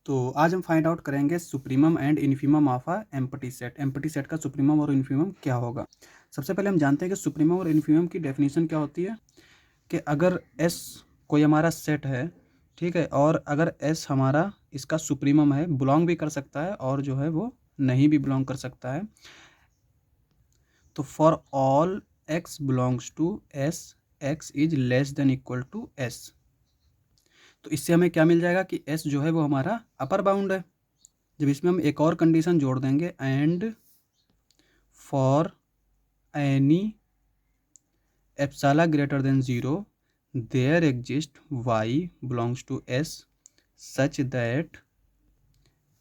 तो आज हम फाइंड आउट करेंगे supremum and infimum of a empty set. Empty set का सुप्रीमम और इन्फीमम क्या होगा। सबसे पहले हम जानते हैं कि सुप्रीमम और इन्फीमम की डेफिनेशन क्या होती है कि अगर एस कोई हमारा सेट है, ठीक है, और अगर एस हमारा इसका सुप्रीमम है, बिलोंग भी कर सकता है और जो है वो नहीं भी बिलोंग कर सकता है, तो for all x belongs to s x is less than equal to s. तो इससे हमें क्या मिल जाएगा कि एस जो है वो हमारा अपर बाउंड है। जब इसमें हम एक और कंडीशन जोड़ देंगे, and for any epsilon greater than 0 there exist y belongs to s such that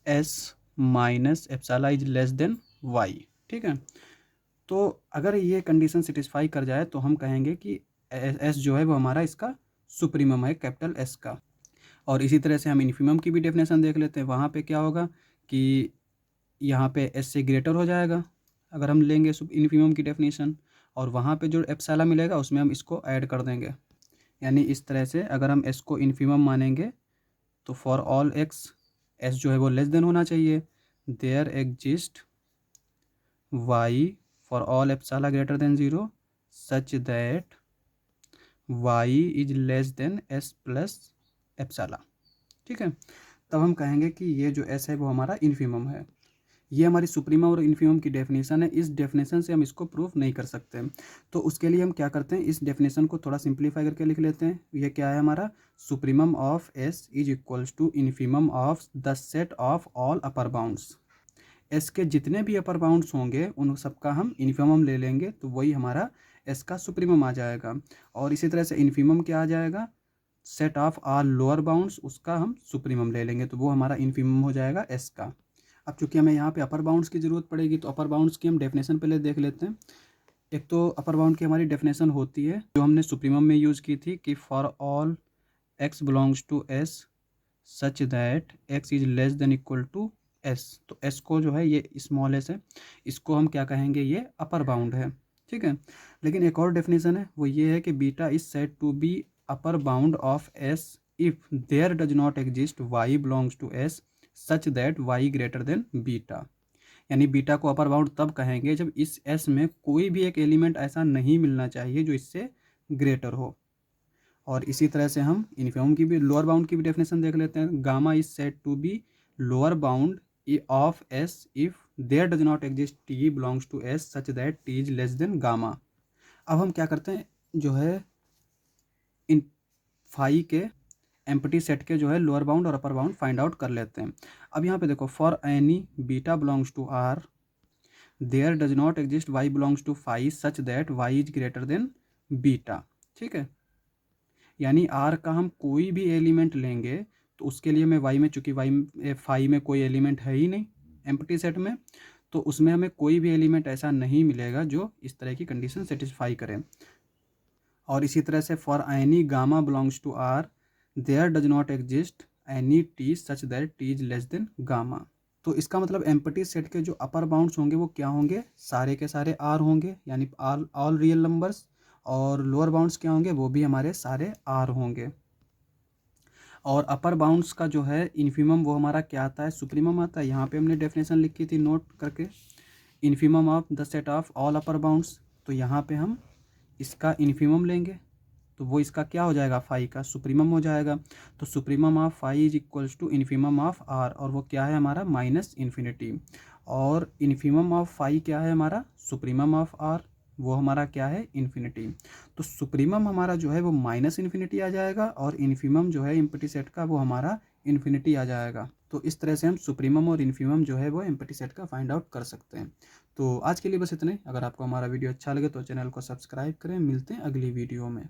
s minus epsilon is less than y। ठीक है, तो अगर ये कंडीशन सेटिस्फाई कर जाए तो हम कहेंगे कि s जो है वो हमारा इसका सुप्रीमम है, कैपिटल S का। और इसी तरह से हम इन्फीमम की भी डेफिनेशन देख लेते हैं। वहाँ पे क्या होगा कि यहाँ पे एस से ग्रेटर हो जाएगा अगर हम लेंगे इन्फीमम की डेफिनेशन, और वहाँ पे जो एप्सिलॉन मिलेगा उसमें हम इसको ऐड कर देंगे। यानी इस तरह से अगर हम एस को इन्फीमम मानेंगे तो फॉर ऑल एक्स एस जो है वो लेस देन होना चाहिए। There exist y for all epsilon greater than 0 such that y is less than s plus epsilon. ठीक है, तब हम कहेंगे कि ये जो एस है वो हमारा इन्फीमम है। ये हमारी सुप्रीमम और इन्फीमम की डेफिनेशन है। इस डेफिनेशन से हम इसको प्रूफ नहीं कर सकते, तो उसके लिए हम क्या करते हैं, इस डेफिनेशन को थोड़ा सिंप्लीफाई करके लिख लेते हैं। ये क्या है हमारा, supremum of s is equals to infimum of the set of all upper bounds. S के जितने भी अपर बाउंड्स होंगे उन सबका हम इन्फीमम ले लेंगे, तो वही हमारा एस का सुप्रीमम आ जाएगा। और इसी तरह से इन्फीमम क्या आ जाएगा, set of all lower bounds, उसका हम सुप्रीमम ले लेंगे, तो वो हमारा इन्फीमम हो जाएगा एस का। अब चूंकि हमें यहाँ पे अपर बाउंड्स की ज़रूरत पड़ेगी, तो अपर बाउंड्स की हम डेफिनेशन पहले देख लेते हैं। एक तो अपर बाउंड की हमारी डेफिनेशन होती है जो हमने सुप्रीमम में यूज़ की थी कि for all x belongs to s such that x is less than equal to s. तो एस को जो है ये स्मॉल एस है, इसको हम क्या कहेंगे, ये अपर बाउंड है। ठीक है, लेकिन एक और डेफिनेशन है, वो ये है कि beta is said to be upper bound of s if there does not exist y belongs to s such that y greater than beta. यानी बीटा को अपर बाउंड तब कहेंगे जब इस एस में कोई भी एक एलिमेंट ऐसा नहीं मिलना चाहिए जो इससे ग्रेटर हो। और इसी तरह से हम इन्फीमम की भी, लोअर बाउंड की भी डेफिनेशन देख लेते हैं। Gamma is said to be lower bound of s if there does not exist t belongs to s such that t is less than gamma. अब हम क्या करते हैं, जो है इन फाई के एम्प्टी सेट के जो है लोअर बाउंड और अपर बाउंड फाइंड आउट कर लेते हैं। अब यहाँ पे देखो, for any beta belongs to R there does not exist y belongs to phi such that y is greater than beta. ठीक है, यानी आर का हम कोई भी एलिमेंट लेंगे तो उसके लिए मैं वाई में, चूंकि वाई फाई में कोई एलिमेंट है ही नहीं एम्प्टी सेट में, तो उसमें हमें कोई भी एलिमेंट ऐसा नहीं मिलेगा जो इस तरह की कंडीशन सेटिस्फाई करे। और इसी तरह से for any gamma belongs to R there does not exist any t such that t is less than gamma. तो इसका मतलब एम्प्टी सेट के जो अपर बाउंड्स होंगे वो क्या होंगे, सारे के सारे आर होंगे, यानी ऑल रियल नंबर्स। और लोअर बाउंड्स क्या होंगे, वो भी हमारे सारे आर होंगे। और अपर बाउंड्स का जो है इन्फीमम वो हमारा क्या आता है, सुप्रीमम आता है। यहाँ पे हमने डेफिनेशन लिखी थी नोट करके, infimum of the set of all upper bounds. तो यहाँ पे हम इसका इन्फीमम लेंगे तो वो इसका क्या हो जाएगा, फाई का सुप्रीमम हो जाएगा। तो supremum of phi is equals to infimum of R, और वो क्या है हमारा माइनस इन्फिनिटी। और इन्फीमम ऑफ फाई क्या है हमारा, सुप्रीमम ऑफ आर, वो हमारा क्या है, इन्फिनिटी। तो सुप्रीमम हमारा जो है वो माइनस इन्फिनिटी आ जाएगा, और इन्फीमम जो है एम्प्टी सेट का वो हमारा इन्फिनिटी आ जाएगा। तो इस तरह से हम सुप्रीमम और इन्फीमम जो है वो एम्प्टी सेट का फाइंड आउट कर सकते हैं। तो आज के लिए बस इतना ही। अगर आपको हमारा वीडियो अच्छा लगे तो चैनल को सब्सक्राइब करें। मिलते हैं अगली वीडियो में।